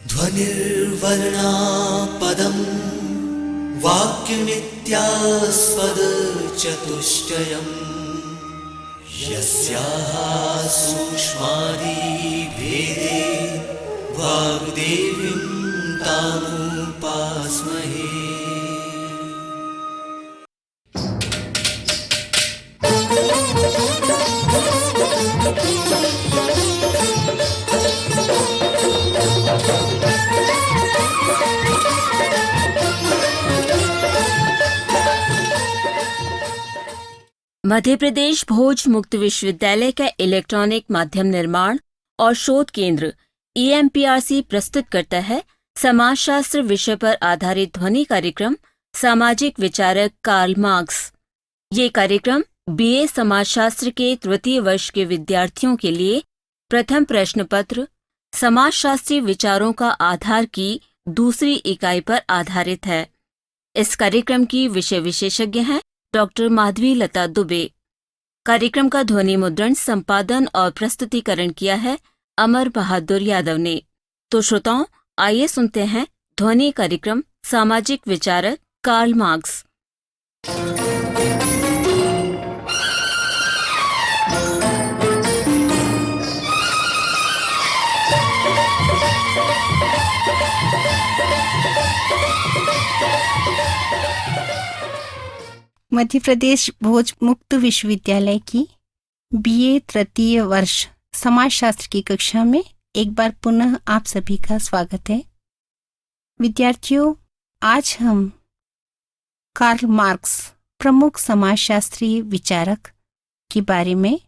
ध्वनिर्वर्णा पदं वाक्यमित्यास्पदचतुष्टयम् यस्याः सूक्ष्मादिभेदे वाग्देवीं तामुपास्महे। मध्य प्रदेश भोज मुक्त विश्वविद्यालय का इलेक्ट्रॉनिक माध्यम निर्माण और शोध केंद्र EMPRC प्रस्तुत करता है समाजशास्त्र विषय पर आधारित ध्वनि कार्यक्रम सामाजिक विचारक कार्ल मार्क्स। ये कार्यक्रम BA समाजशास्त्र के तृतीय वर्ष के विद्यार्थियों के लिए प्रथम प्रश्न पत्र समाजशास्त्री विचारों का आधार की दूसरी इकाई पर आधारित है। इस कार्यक्रम की विषय विशेषज्ञ हैं डॉक्टर माधवी लता दुबे। कार्यक्रम का ध्वनि मुद्रण, संपादन और प्रस्तुतिकरण किया है अमर बहादुर यादव ने। तो श्रोताओं, आइए सुनते हैं ध्वनि कार्यक्रम सामाजिक विचारक कार्ल मार्क्स। मध्य प्रदेश भोज मुक्त विश्वविद्यालय की BA तृतीय वर्ष समाजशास्त्र की कक्षा में एक बार पुनः आप सभी का स्वागत है। विद्यार्थियों, आज हम कार्ल मार्क्स प्रमुख समाजशास्त्रीय विचारक के बारे में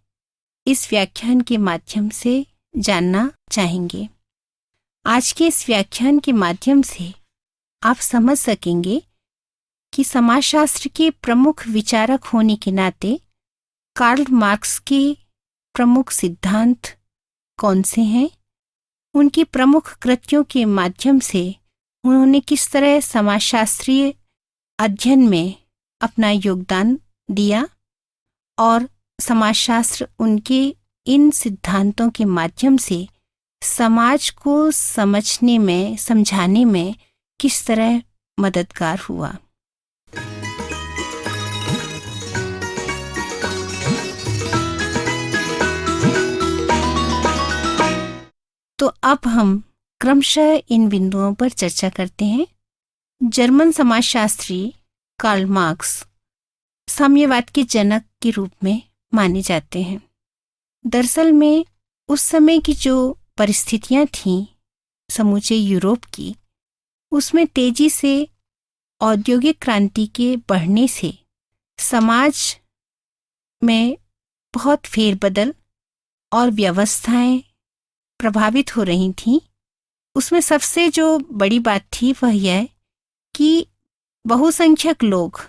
इस व्याख्यान के माध्यम से जानना चाहेंगे। आज के इस व्याख्यान के माध्यम से आप समझ सकेंगे कि समाजशास्त्र के प्रमुख विचारक होने के नाते कार्ल मार्क्स के प्रमुख सिद्धांत कौन से हैं, उनकी प्रमुख कृतियों के माध्यम से उन्होंने किस तरह समाजशास्त्रीय अध्ययन में अपना योगदान दिया और समाजशास्त्र उनके इन सिद्धांतों के माध्यम से समाज को समझने में, समझाने में किस तरह मददगार हुआ। तो अब हम क्रमशः इन बिंदुओं पर चर्चा करते हैं। जर्मन समाजशास्त्री कार्ल मार्क्स साम्यवाद के जनक के रूप में माने जाते हैं। दरअसल में उस समय की जो परिस्थितियां थीं समूचे यूरोप की, उसमें तेजी से औद्योगिक क्रांति के बढ़ने से समाज में बहुत फेरबदल और व्यवस्थाएं प्रभावित हो रही थीं। उसमें सबसे जो बड़ी बात थी वह यह कि बहुसंख्यक लोग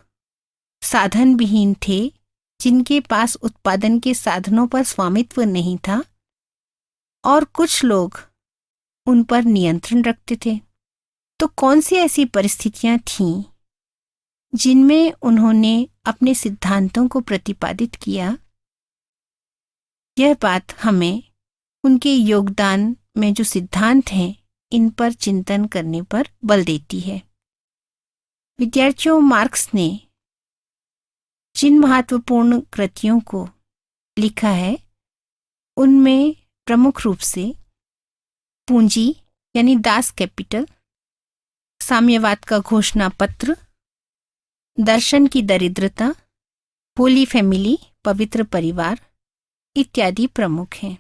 साधन विहीन थे, जिनके पास उत्पादन के साधनों पर स्वामित्व नहीं था, और कुछ लोग उन पर नियंत्रण रखते थे। तो कौन सी ऐसी परिस्थितियां थीं जिनमें उन्होंने अपने सिद्धांतों को प्रतिपादित किया? यह बात हमें उनके योगदान में जो सिद्धांत हैं इन पर चिंतन करने पर बल देती है। विद्यार्थियों, मार्क्स ने जिन महत्वपूर्ण कृतियों को लिखा है उनमें प्रमुख रूप से पूंजी यानी दास कैपिटल, साम्यवाद का घोषणा पत्र, दर्शन की दरिद्रता, होली फैमिली पवित्र परिवार इत्यादि प्रमुख हैं।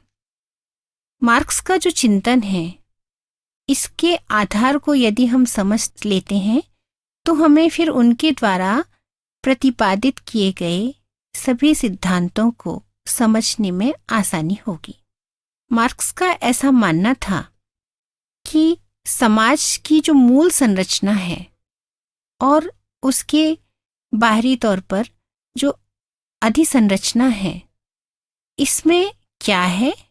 मार्क्स का जो चिंतन है, इसके आधार को यदि हम समझ लेते हैं तो हमें फिर उनके द्वारा प्रतिपादित किए गए सभी सिद्धांतों को समझने में आसानी होगी। मार्क्स का ऐसा मानना था कि समाज की जो मूल संरचना है और उसके बाहरी तौर पर जो अधिसंरचना है, इसमें क्या है,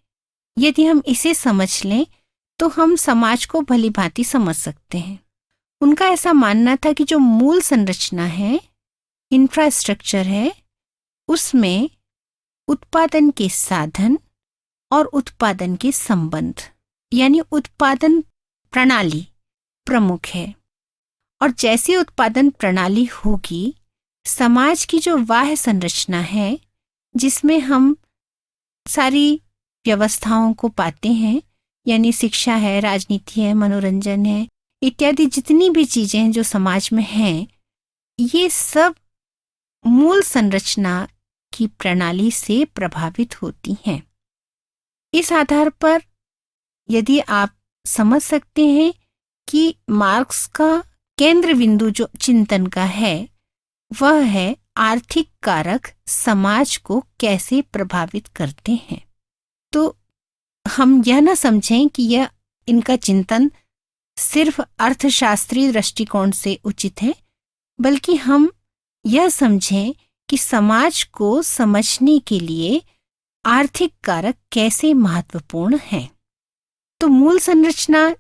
यदि हम इसे समझ लें तो हम समाज को भली भांति समझ सकते हैं। उनका ऐसा मानना था कि जो मूल संरचना है, इंफ्रास्ट्रक्चर है, उसमें उत्पादन के साधन और उत्पादन के संबंध, यानी उत्पादन प्रणाली प्रमुख है। और जैसे उत्पादन प्रणाली होगी, समाज की जो बाह्य संरचना है जिसमें हम सारी व्यवस्थाओं को पाते हैं, यानी शिक्षा है, राजनीति है, मनोरंजन है, इत्यादि जितनी भी चीजें हैं जो समाज में हैं, ये सब मूल संरचना की प्रणाली से प्रभावित होती हैं। इस आधार पर यदि आप समझ सकते हैं कि मार्क्स का केंद्र बिंदु जो चिंतन का है वह है आर्थिक कारक समाज को कैसे प्रभावित करते हैं, तो हम यह न समझें कि यह इनका चिंतन सिर्फ अर्थशास्त्रीय दृष्टिकोण से उचित है, बल्कि हम यह समझें कि समाज को समझने के लिए आर्थिक कारक कैसे महत्वपूर्ण हैं। तो मूल संरचना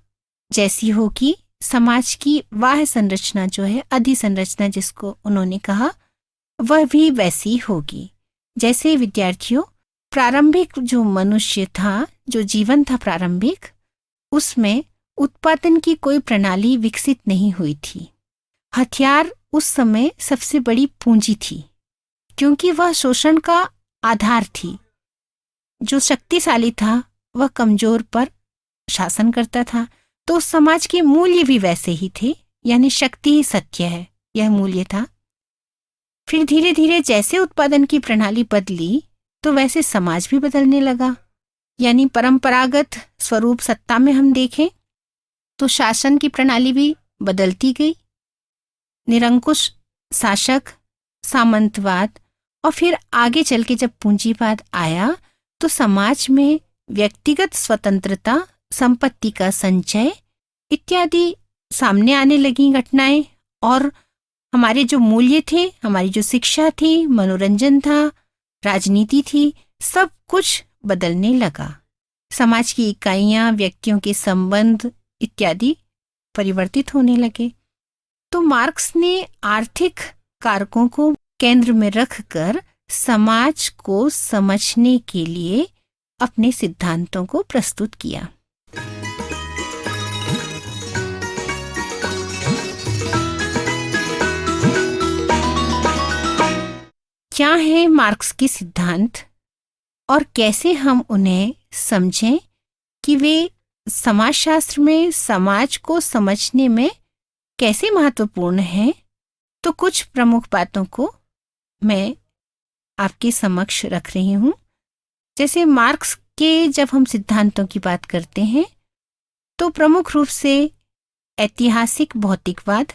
जैसी होगी, समाज की बाह्य संरचना जो है, अधिसंरचना जिसको उन्होंने कहा, वह भी वैसी होगी। जैसे विद्यार्थियों, प्रारंभिक जो मनुष्य था, जो जीवन था प्रारंभिक, उसमें उत्पादन की कोई प्रणाली विकसित नहीं हुई थी। हथियार उस समय सबसे बड़ी पूंजी थी, क्योंकि वह शोषण का आधार थी। जो शक्तिशाली था वह कमजोर पर शासन करता था, तो उस समाज के मूल्य भी वैसे ही थे, यानी शक्ति ही सत्य है, यह मूल्य था। फिर धीरे धीरे जैसे उत्पादन की प्रणाली बदली तो वैसे समाज भी बदलने लगा, यानी परंपरागत स्वरूप सत्ता में हम देखें तो शासन की प्रणाली भी बदलती गई। निरंकुश शासक, सामंतवाद, और फिर आगे चल के जब पूंजीवाद आया तो समाज में व्यक्तिगत स्वतंत्रता, संपत्ति का संचय इत्यादि सामने आने लगी घटनाएं, और हमारे जो मूल्य थे, हमारी जो शिक्षा थी, मनोरंजन था, राजनीति थी, सब कुछ बदलने लगा। समाज की इकाइयां, व्यक्तियों के संबंध इत्यादि परिवर्तित होने लगे। तो मार्क्स ने आर्थिक कारकों को केंद्र में रखकर समाज को समझने के लिए अपने सिद्धांतों को प्रस्तुत किया। क्या है मार्क्स के सिद्धांत और कैसे हम उन्हें समझें कि वे समाजशास्त्र में समाज को समझने में कैसे महत्वपूर्ण हैं, तो कुछ प्रमुख बातों को मैं आपके समक्ष रख रही हूं। जैसे मार्क्स के जब हम सिद्धांतों की बात करते हैं तो प्रमुख रूप से ऐतिहासिक भौतिकवाद,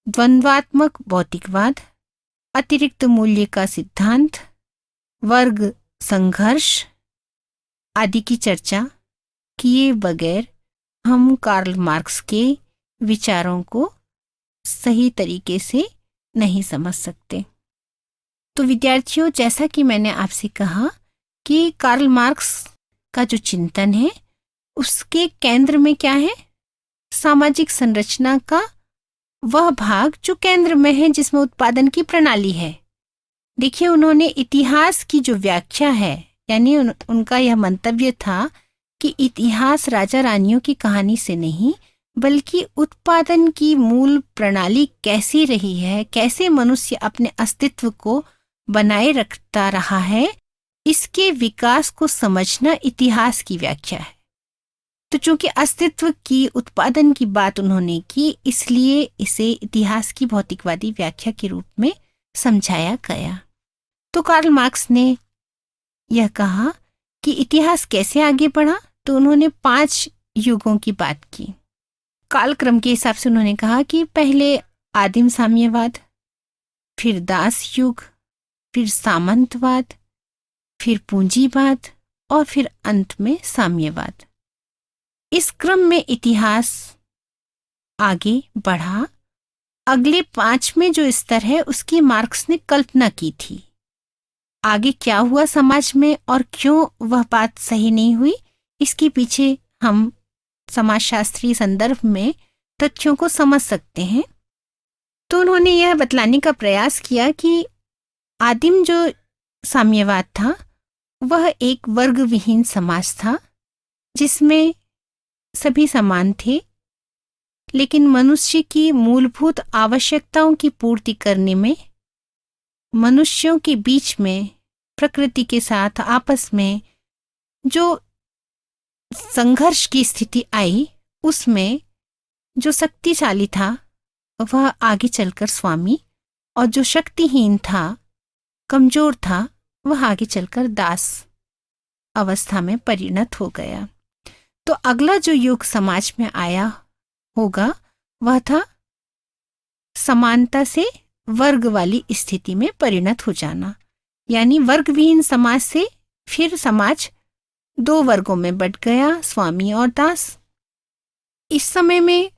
द्वंद्वात्मक भौतिकवाद, अतिरिक्त मूल्य का सिद्धांत, वर्ग संघर्ष आदि की चर्चा किए बगैर हम कार्ल मार्क्स के विचारों को सही तरीके से नहीं समझ सकते। तो विद्यार्थियों, जैसा कि मैंने आपसे कहा कि कार्ल मार्क्स का जो चिंतन है उसके केंद्र में क्या है, सामाजिक संरचना का वह भाग जो केंद्र में है, जिसमें उत्पादन की प्रणाली है। देखिए, उन्होंने इतिहास की जो व्याख्या है, यानी उनका यह मंतव्य था कि इतिहास राजा रानियों की कहानी से नहीं, बल्कि उत्पादन की मूल प्रणाली कैसी रही है, कैसे मनुष्य अपने अस्तित्व को बनाए रखता रहा है, इसके विकास को समझना इतिहास की व्याख्या है। तो चूंकि अस्तित्व की, उत्पादन की बात उन्होंने की, इसलिए इसे इतिहास की भौतिकवादी व्याख्या के रूप में समझाया गया। तो कार्ल मार्क्स ने यह कहा कि इतिहास कैसे आगे बढ़ा, तो उन्होंने 5 युगों की बात की। कालक्रम के हिसाब से उन्होंने कहा कि पहले आदिम साम्यवाद, फिर दास युग, फिर सामंतवाद, फिर पूंजीवाद और फिर अंत में साम्यवाद। इस क्रम में इतिहास आगे बढ़ा। अगले 5वें जो स्तर है उसकी मार्क्स ने कल्पना की थी। आगे क्या हुआ समाज में और क्यों वह बात सही नहीं हुई, इसके पीछे हम समाजशास्त्रीय संदर्भ में तथ्यों को समझ सकते हैं। तो उन्होंने यह बतलाने का प्रयास किया कि आदिम जो साम्यवाद था वह एक वर्ग विहीन समाज था, जिसमें सभी समान थे, लेकिन मनुष्य की मूलभूत आवश्यकताओं की पूर्ति करने में मनुष्यों के बीच में, प्रकृति के साथ आपस में जो संघर्ष की स्थिति आई, उसमें जो शक्तिशाली था वह आगे चलकर स्वामी, और जो शक्तिहीन था, कमजोर था, वह आगे चलकर दास अवस्था में परिणत हो गया। तो अगला जो युग समाज में आया होगा वह था समानता से वर्ग वाली स्थिति में परिणत हो जाना, यानी वर्गविहीन समाज से फिर समाज दो वर्गों में बंट गया, स्वामी और दास। इस समय में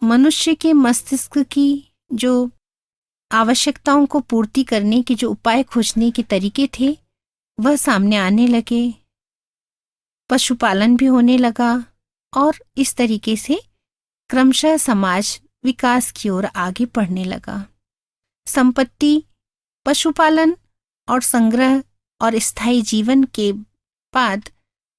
मनुष्य के मस्तिष्क की जो आवश्यकताओं को पूर्ति करने के जो उपाय खोजने के तरीके थे वह सामने आने लगे, पशुपालन भी होने लगा, और इस तरीके से क्रमशः समाज विकास की ओर आगे बढ़ने लगा। संपत्ति, पशुपालन और संग्रह और स्थायी जीवन के बाद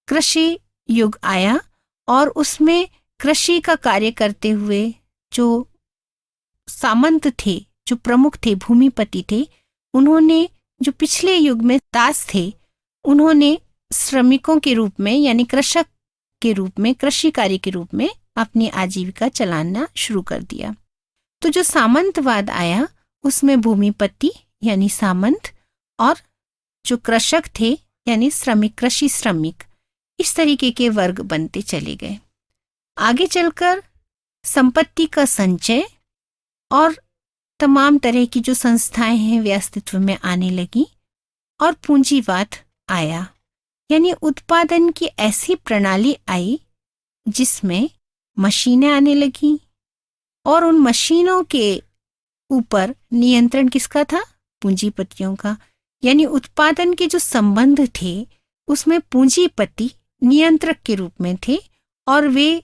कृषि युग आया, और उसमें कृषि का कार्य करते हुए जो सामंत थे, जो प्रमुख थे, भूमिपति थे, उन्होंने जो पिछले युग में दास थे, उन्होंने श्रमिकों के रूप में यानी कृषक के रूप में, कृषि कार्य के रूप में अपनी आजीविका चलाना शुरू कर दिया। तो जो सामंतवाद आया उसमें भूमिपति यानी सामंत और जो कृषक थे यानी श्रमिक, कृषि श्रमिक, इस तरीके के वर्ग बनते चले गए। आगे चलकर संपत्ति का संचय और तमाम तरह की जो संस्थाएं हैं वे अस्तित्व में आने लगी, और पूंजीवाद आया, यानी उत्पादन की ऐसी प्रणाली आई जिसमें मशीनें आने लगी, और उन मशीनों के ऊपर नियंत्रण किसका था? पूंजीपतियों का। यानी उत्पादन के जो संबंध थे उसमें पूंजीपति नियंत्रक के रूप में थे, और वे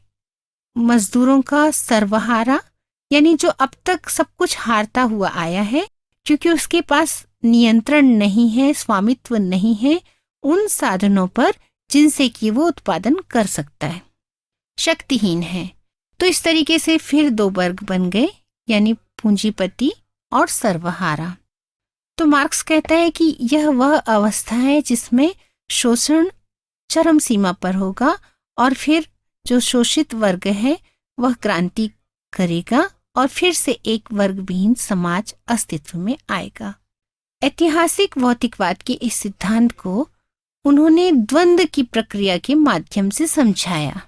मजदूरों का सर्वहारा, यानी जो अब तक सब कुछ हारता हुआ आया है, क्योंकि उसके पास नियंत्रण नहीं है, स्वामित्व नहीं है उन साधनों पर जिनसे कि वो उत्पादन कर सकता है, शक्तिहीन है। तो इस तरीके से फिर दो वर्ग बन गए, यानी पूंजीपति और सर्वहारा। तो मार्क्स कहता है कि यह वह अवस्था है जिसमें शोषण चरम सीमा पर होगा, और फिर जो शोषित वर्ग है वह क्रांति करेगा, और फिर से एक वर्गविहीन समाज अस्तित्व में आएगा। ऐतिहासिक भौतिकवाद के इस सिद्धांत को उन्होंने द्वंद्व की प्रक्रिया के माध्यम से समझाया,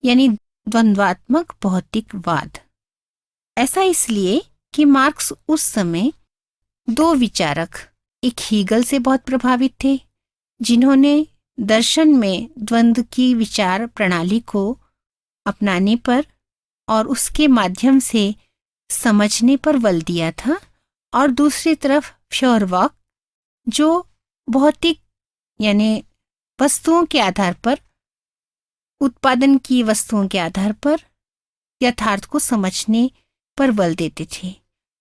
यानी द्वंद्वात्मक भौतिकवाद। ऐसा इसलिए कि मार्क्स उस समय दो विचारक, एक हीगल से बहुत प्रभावित थे, जिन्होंने दर्शन में द्वंद्व की विचार प्रणाली को अपनाने पर और उसके माध्यम से समझने पर बल दिया था, और दूसरी तरफ फ्योरबॉक, जो भौतिक यानी वस्तुओं के आधार पर, उत्पादन की वस्तुओं के आधार पर यथार्थ को समझने पर बल देते थे।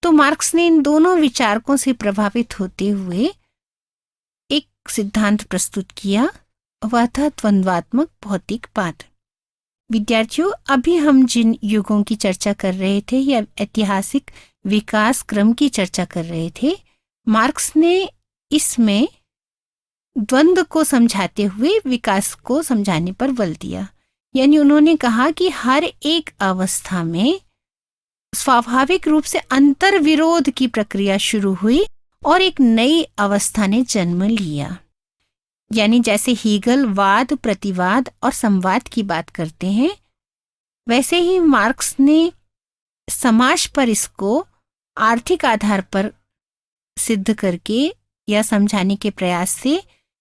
तो मार्क्स ने इन दोनों विचारकों से प्रभावित होते हुए एक सिद्धांत प्रस्तुत किया, वह था द्वंद्वात्मक भौतिकवाद। विद्यार्थियों, अभी हम जिन युगों की चर्चा कर रहे थे या ऐतिहासिक विकास क्रम की चर्चा कर रहे थे, मार्क्स ने इसमें द्वंद्व को समझाते हुए विकास को समझाने पर बल दिया। यानी उन्होंने कहा कि हर एक अवस्था में स्वाभाविक रूप से अंतर विरोध की प्रक्रिया शुरू हुई और एक नई अवस्था ने जन्म लिया। यानी जैसे हीगल वाद, प्रतिवाद और संवाद की बात करते हैं, वैसे ही मार्क्स ने समाज पर इसको आर्थिक आधार पर सिद्ध करके या समझाने के प्रयास से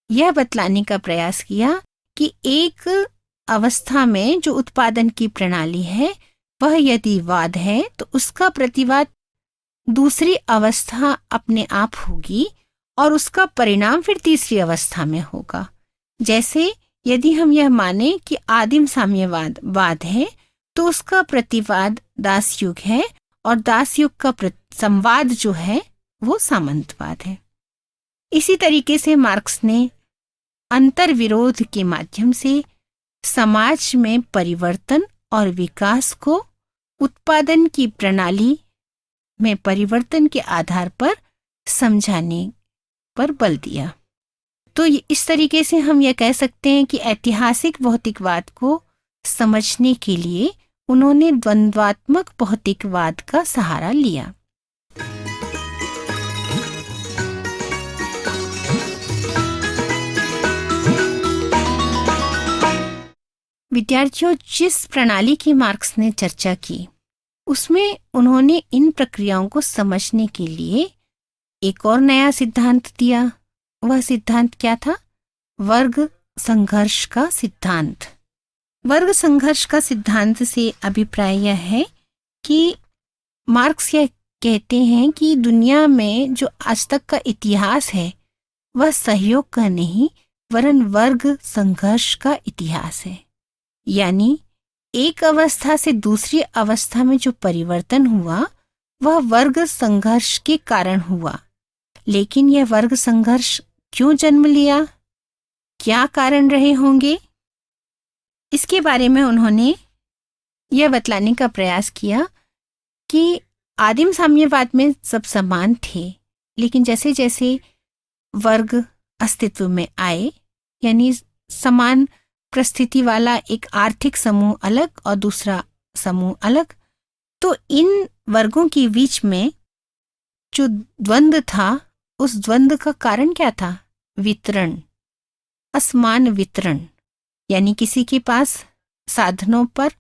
यह बतलाने का प्रयास किया कि एक अवस्था में जो उत्पादन की प्रणाली है वह यदि वाद है तो उसका प्रतिवाद दूसरी अवस्था अपने आप होगी और उसका परिणाम फिर तीसरी अवस्था में होगा। जैसे यदि हम यह माने कि आदिम साम्यवाद वाद है तो उसका प्रतिवाद दास युग है और दास युग का संवाद जो है वो सामंतवाद है। इसी तरीके से मार्क्स ने अंतर विरोध के माध्यम से समाज में परिवर्तन और विकास को उत्पादन की प्रणाली में परिवर्तन के आधार पर समझाने पर बल दिया। तो इस तरीके से हम यह कह सकते हैं कि ऐतिहासिक भौतिकवाद को समझने के लिए उन्होंने द्वंद्वात्मक भौतिकवाद का सहारा लिया। विद्यार्थियों, जिस प्रणाली की मार्क्स ने चर्चा की उसमें उन्होंने इन प्रक्रियाओं को समझने के लिए एक और नया सिद्धांत दिया। वह सिद्धांत क्या था? वर्ग संघर्ष का सिद्धांत। वर्ग संघर्ष का सिद्धांत से अभिप्राय यह है कि मार्क्स यह कहते हैं कि दुनिया में जो आज तक का इतिहास है वह सहयोग का नहीं वरन वर्ग संघर्ष का इतिहास है। यानी एक अवस्था से दूसरी अवस्था में जो परिवर्तन हुआ वह वर्ग संघर्ष के कारण हुआ। लेकिन यह वर्ग संघर्ष क्यों जन्म लिया, क्या कारण रहे होंगे, इसके बारे में उन्होंने यह बतलाने का प्रयास किया कि आदिम साम्यवाद में सब समान थे, लेकिन जैसे जैसे वर्ग अस्तित्व में आए, यानी समान परिस्थिति वाला एक आर्थिक समूह अलग और दूसरा समूह अलग, तो इन वर्गों के बीच में जो द्वंद्व था उस द्वंद्व का कारण क्या था? वितरण, असमान वितरण। यानी किसी के पास साधनों पर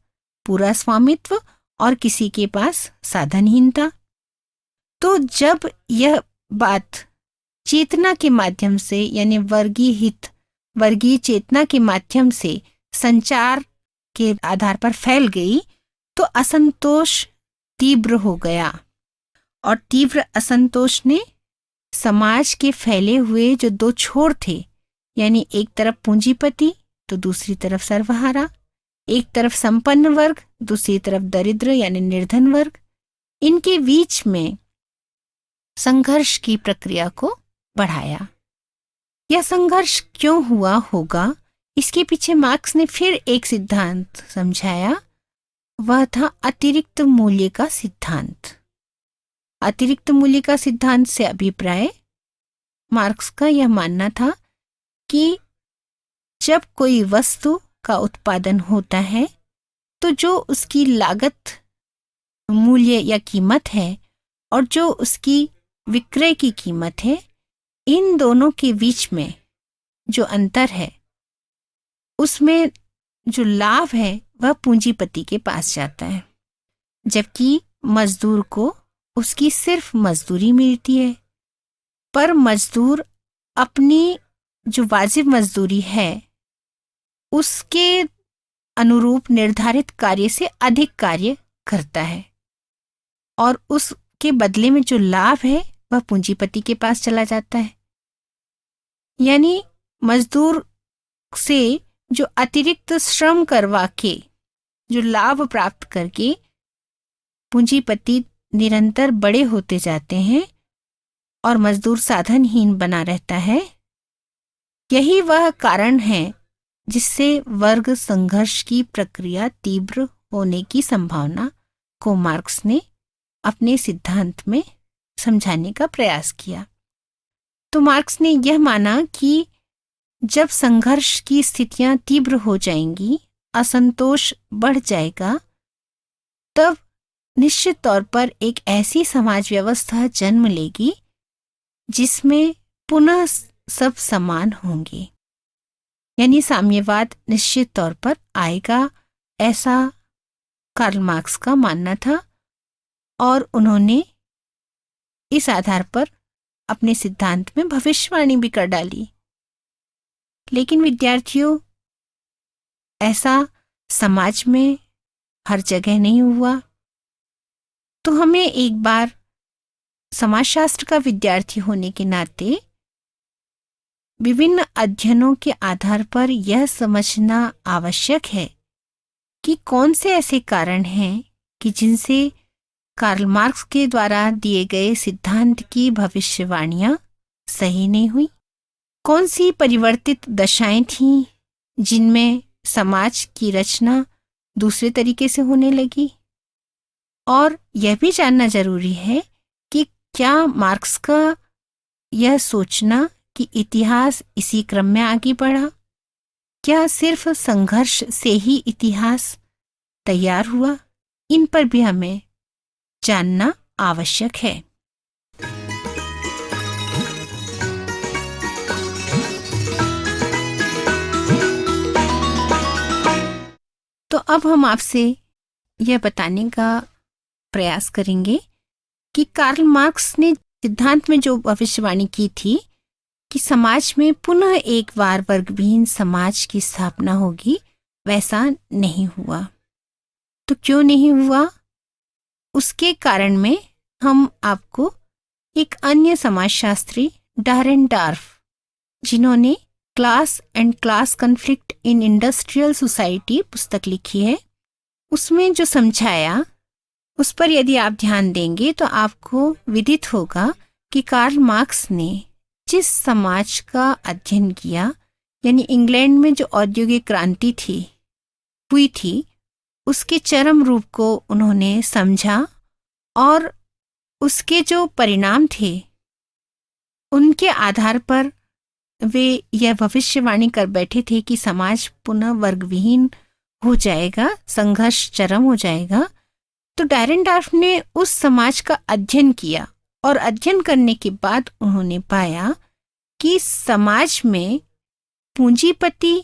पूरा स्वामित्व और किसी के पास साधनहीनता। तो जब यह बात चेतना के माध्यम से यानी वर्गीय हित, वर्गीय चेतना के माध्यम से संचार के आधार पर फैल गई तो असंतोष तीव्र हो गया और तीव्र असंतोष ने समाज के फैले हुए जो दो छोर थे, यानी एक तरफ पूंजीपति तो दूसरी तरफ सर्वहारा, एक तरफ संपन्न वर्ग दूसरी तरफ दरिद्र यानी निर्धन वर्ग, इनके बीच में संघर्ष की प्रक्रिया को बढ़ाया। यह संघर्ष क्यों हुआ होगा, इसके पीछे मार्क्स ने फिर एक सिद्धांत समझाया, वह था अतिरिक्त मूल्य का सिद्धांत। अतिरिक्त मूल्य का सिद्धांत से अभिप्राय मार्क्स का यह मानना था कि जब कोई वस्तु का उत्पादन होता है तो जो उसकी लागत मूल्य या कीमत है और जो उसकी विक्रय की कीमत है, इन दोनों के बीच में जो अंतर है उसमें जो लाभ है वह पूंजीपति के पास जाता है, जबकि मजदूर को उसकी सिर्फ मजदूरी मिलती है। पर मजदूर अपनी जो वाजिब मजदूरी है उसके अनुरूप निर्धारित कार्य से अधिक कार्य करता है और उसके बदले में जो लाभ है वह पूंजीपति के पास चला जाता है। यानी मजदूर से जो अतिरिक्त श्रम करवा के जो लाभ प्राप्त करके पूंजीपति निरंतर बड़े होते जाते हैं और मजदूर साधनहीन बना रहता है। यही वह कारण है जिससे वर्ग संघर्ष की प्रक्रिया तीव्र होने की संभावना को मार्क्स ने अपने सिद्धांत में समझाने का प्रयास किया। तो मार्क्स ने यह माना कि जब संघर्ष की स्थितियां तीव्र हो जाएंगी, असंतोष बढ़ जाएगा, तब निश्चित तौर पर एक ऐसी समाज व्यवस्था जन्म लेगी जिसमें पुनः सब समान होंगे, यानी साम्यवाद निश्चित तौर पर आएगा, ऐसा कार्ल मार्क्स का मानना था और उन्होंने इस आधार पर अपने सिद्धांत में भविष्यवाणी भी कर डाली। लेकिन विद्यार्थियों, ऐसा समाज में हर जगह नहीं हुआ। तो हमें एक बार समाजशास्त्र का विद्यार्थी होने के नाते विभिन्न अध्ययनों के आधार पर यह समझना आवश्यक है कि कौन से ऐसे कारण हैं कि जिनसे कार्ल मार्क्स के द्वारा दिए गए सिद्धांत की भविष्यवाणियां सही नहीं हुई। कौन सी परिवर्तित दशाएं थीं जिनमें समाज की रचना दूसरे तरीके से होने लगी। और यह भी जानना जरूरी है कि क्या मार्क्स का यह सोचना कि इतिहास इसी क्रम में आगे बढ़ा, क्या सिर्फ संघर्ष से ही इतिहास तैयार हुआ, इन पर भी हमें जानना आवश्यक है। तो अब हम आपसे यह बताने का प्रयास करेंगे कि कार्ल मार्क्स ने सिद्धांत में जो भविष्यवाणी की थी कि समाज में पुनः एक बार वर्गविहीन समाज की स्थापना होगी, वैसा नहीं हुआ। तो क्यों नहीं हुआ, उसके कारण में हम आपको एक अन्य समाजशास्त्री डारेनडॉर्फ, जिन्होंने class and class conflict in industrial society पुस्तक लिखी है, उसमें जो समझाया उस पर यदि आप ध्यान देंगे तो आपको विदित होगा कि कार्ल मार्क्स ने जिस समाज का अध्ययन किया, यानी इंग्लैंड में जो औद्योगिक क्रांति हुई थी, उसके चरम रूप को उन्होंने समझा और उसके जो परिणाम थे उनके आधार पर वे यह भविष्यवाणी कर बैठे थे कि समाज पुनः वर्गविहीन हो जाएगा, संघर्ष चरम हो जाएगा। तो डारेनडॉर्फ ने उस समाज का अध्ययन किया और अध्ययन करने के बाद उन्होंने पाया कि समाज में पूंजीपति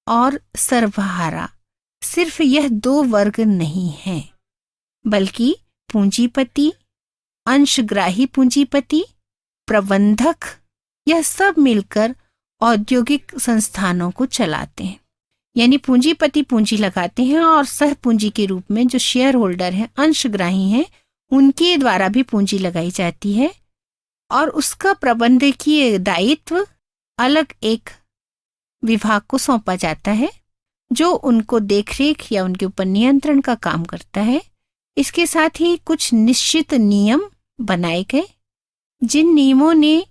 और सर्वहारा सिर्फ यह दो वर्ग नहीं हैं, बल्कि पूंजीपति, अंशग्राही पूंजीपति, प्रबंधक, यह सब मिलकर औद्योगिक संस्थानों को चलाते हैं। यानी पूंजीपति पूंजी लगाते हैं और सह पूंजी के रूप में जो शेयर होल्डर हैं, अंशग्राही हैं, उनके द्वारा भी पूंजी लगाई जाती है और उसका प्रबंधकीय दायित्व अलग एक विभाग को सौंपा जाता है जो उनको देखरेख या उनके ऊपर नियंत्रण का काम करता है। इसके साथ ही कुछ निश्चित नियम बनाए गए, जिन नियमों ने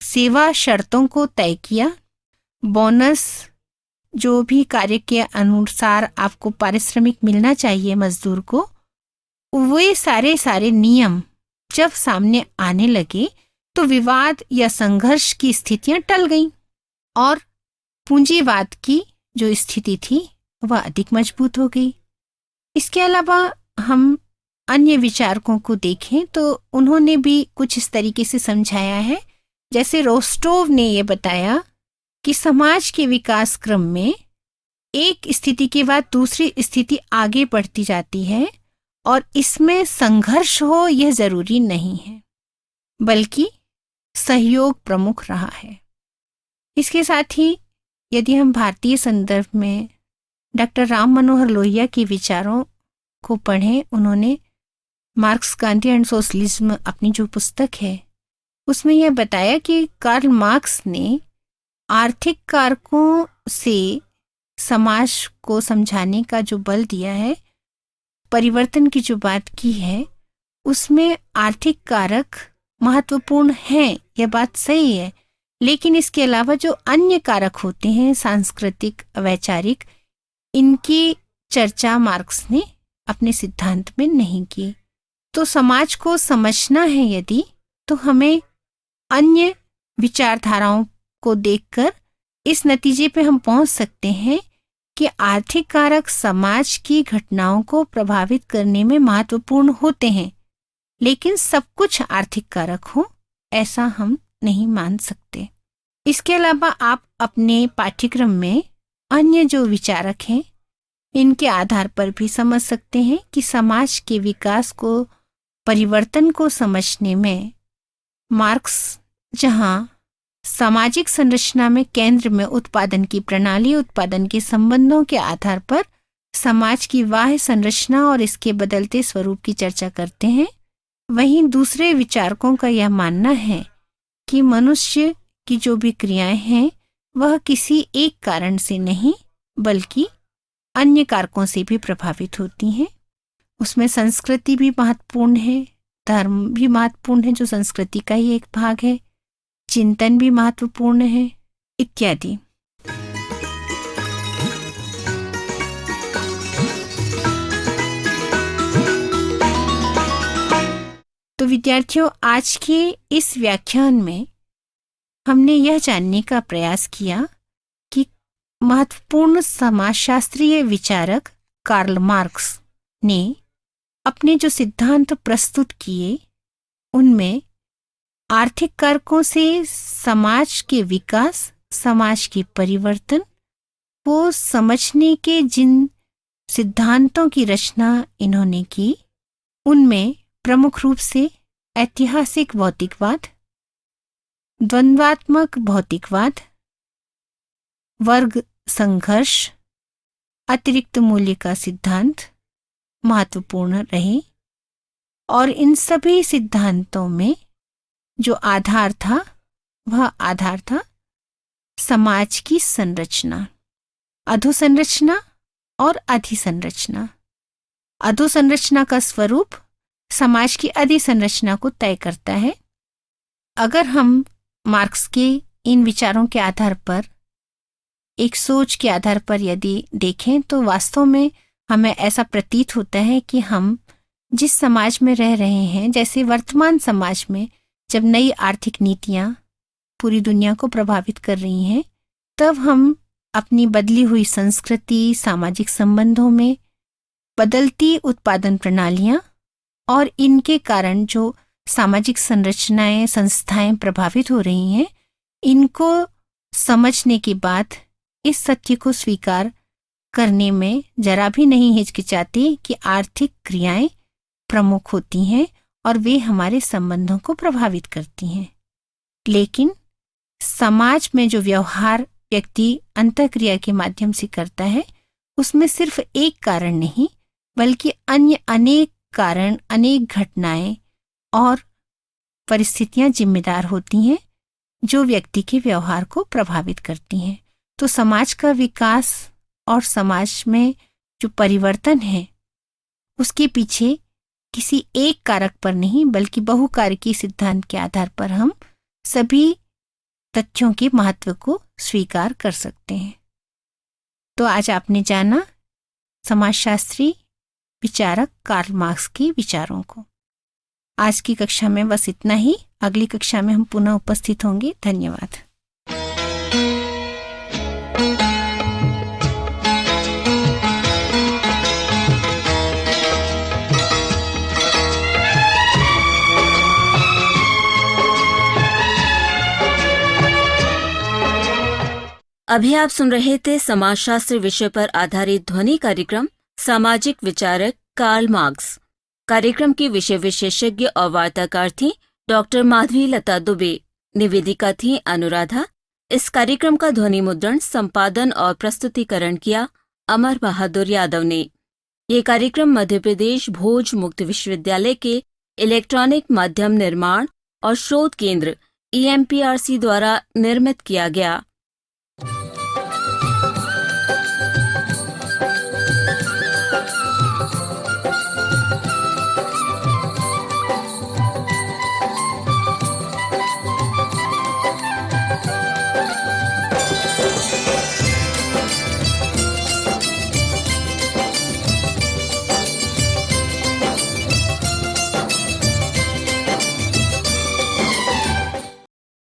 सेवा शर्तों को तय किया, बोनस, जो भी कार्य के अनुसार आपको पारिश्रमिक मिलना चाहिए मजदूर को, वे सारे नियम जब सामने आने लगे तो विवाद या संघर्ष की स्थितियां टल गईं और पूंजीवाद की जो स्थिति थी वह अधिक मजबूत हो गई। इसके अलावा हम अन्य विचारकों को देखें तो उन्होंने भी कुछ इस तरीके से समझाया है, जैसे रोस्टोव ने यह बताया कि समाज के विकास क्रम में एक स्थिति के बाद दूसरी स्थिति आगे बढ़ती जाती है और इसमें संघर्ष हो यह जरूरी नहीं है, बल्कि सहयोग प्रमुख रहा है। इसके साथ ही यदि हम भारतीय संदर्भ में डॉक्टर राम मनोहर लोहिया के विचारों को पढ़ें, उन्होंने मार्क्स, गांधी एंड सोशलिज्म अपनी जो पुस्तक है उसमें यह बताया कि कार्ल मार्क्स ने आर्थिक कारकों से समाज को समझाने का जो बल दिया है, परिवर्तन की जो बात की है, उसमें आर्थिक कारक महत्वपूर्ण हैं, यह बात सही है, लेकिन इसके अलावा जो अन्य कारक होते हैं, सांस्कृतिक, वैचारिक, इनकी चर्चा मार्क्स ने अपने सिद्धांत में नहीं की। तो समाज को समझना है यदि, तो हमें अन्य विचारधाराओं को देखकर इस नतीजे पे हम पहुंच सकते हैं कि आर्थिक कारक समाज की घटनाओं को प्रभावित करने में महत्वपूर्ण होते हैं, लेकिन सब कुछ आर्थिक कारक हो ऐसा हम नहीं मान सकते। इसके अलावा आप अपने पाठ्यक्रम में अन्य जो विचारक हैं इनके आधार पर भी समझ सकते हैं कि समाज के विकास को, परिवर्तन को समझने में मार्क्स जहां सामाजिक संरचना में केंद्र में उत्पादन की प्रणाली, उत्पादन के संबंधों के आधार पर समाज की बाह्य संरचना और इसके बदलते स्वरूप की चर्चा करते हैं, वहीं दूसरे विचारकों का यह मानना है कि मनुष्य की जो भी क्रियाएं हैं वह किसी एक कारण से नहीं बल्कि अन्य कारकों से भी प्रभावित होती हैं। उसमें संस्कृति भी महत्वपूर्ण है, धर्म भी महत्वपूर्ण है जो संस्कृति का ही एक भाग है, चिंतन भी महत्वपूर्ण है, इत्यादि। तो विद्यार्थियों, आज के इस व्याख्यान में हमने यह जानने का प्रयास किया कि महत्वपूर्ण समाजशास्त्रीय विचारक कार्ल मार्क्स ने अपने जो सिद्धांत प्रस्तुत किए उनमें आर्थिक कारकों से समाज के विकास, समाज के परिवर्तन को समझने के जिन सिद्धांतों की रचना इन्होंने की, उनमें प्रमुख रूप से ऐतिहासिक भौतिकवाद, द्वंद्वात्मक भौतिकवाद, वर्ग संघर्ष, अतिरिक्त मूल्य का सिद्धांत महत्वपूर्ण रहे। और इन सभी सिद्धांतों में जो आधार था वह आधार था समाज की संरचना, अधोसंरचना और अधिसंरचना। अधोसंरचना का स्वरूप समाज की अधिसंरचना को तय करता है। अगर हम मार्क्स के इन विचारों के आधार पर, एक सोच के आधार पर यदि देखें तो वास्तव में हमें ऐसा प्रतीत होता है कि हम जिस समाज में रह रहे हैं, जैसे वर्तमान समाज में जब नई आर्थिक नीतियां पूरी दुनिया को प्रभावित कर रही हैं, तब हम अपनी बदली हुई संस्कृति, सामाजिक संबंधों में बदलती उत्पादन प्रणालियां और इनके कारण जो सामाजिक संरचनाएं, संस्थाएं प्रभावित हो रही हैं, इनको समझने के बाद इस सत्य को स्वीकार करने में जरा भी नहीं हिचकिचाते कि आर्थिक क्रियाएं प्रमुख होती हैं और वे हमारे संबंधों को प्रभावित करती हैं। लेकिन समाज में जो व्यवहार व्यक्ति अंतःक्रिया के माध्यम से करता है, उसमें सिर्फ एक कारण नहीं बल्कि अन्य अनेक कारण, अनेक घटनाएं और परिस्थितियां जिम्मेदार होती हैं जो व्यक्ति के व्यवहार को प्रभावित करती हैं। तो समाज का विकास और समाज में जो परिवर्तन है उसके पीछे किसी एक कारक पर नहीं बल्कि बहुकारकी सिद्धांत के आधार पर हम सभी तथ्यों के महत्व को स्वीकार कर सकते हैं। तो आज आपने जाना समाजशास्त्री विचारक कार्ल मार्क्स के विचारों को। आज की कक्षा में बस इतना ही। अगली कक्षा में हम पुनः उपस्थित होंगे। धन्यवाद। अभी आप सुन रहे थे समाजशास्त्र विषय पर आधारित ध्वनि कार्यक्रम सामाजिक विचारक कार्ल मार्क्स। कार्यक्रम की विषय विशेषज्ञ और वार्ताकार थी डॉक्टर माधवी लता दुबे। निवेदिका थी अनुराधा। इस कार्यक्रम का ध्वनि मुद्रण, संपादन और प्रस्तुतिकरण किया अमर बहादुर यादव ने। ये कार्यक्रम मध्य प्रदेश भोज मुक्त विश्वविद्यालय के इलेक्ट्रॉनिक माध्यम निर्माण और शोध केंद्र EMPRC द्वारा निर्मित किया गया।